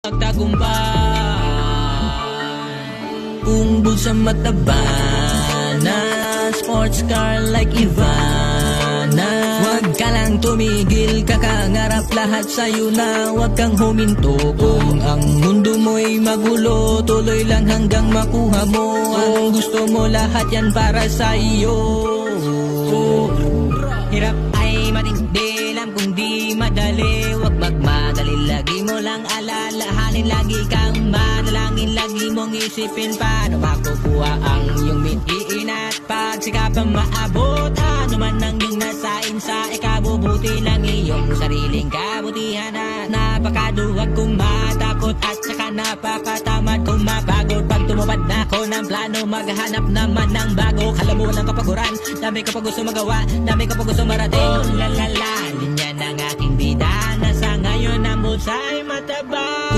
magtagumpay. Kung bulsa mataba na sports car like Ivana, wag ka lang tumigil, kakangarap lahat sa'yo na, wag kang huminto. Kung ang mundo mo'y magulo, tuloy lang hanggang makuha mo ang gusto mo, lahat yan para sa iyo. Hirap ay matindi, alam kung di madali, wag magmadali, lagi mo lang alalahanin, lagi kang manalangin, lagi mong isipin paano makukuha ang iyong mithiin at pagsikapan maabot ano man ang iyong nasain sa ikabubuti ng iyong sariling kabutihan. At napakaduwag kung matakot at saka napakatamad kung mapagod. Pag tumupad na ako ng plano, maghanap naman ng bago. Kala mo walang kapaguran, dami ka pa gusto magawa, dami ka pa gusto marating. Oh la la la, linya ng aking bida, nasa ngayon ang bulsa ay mataba.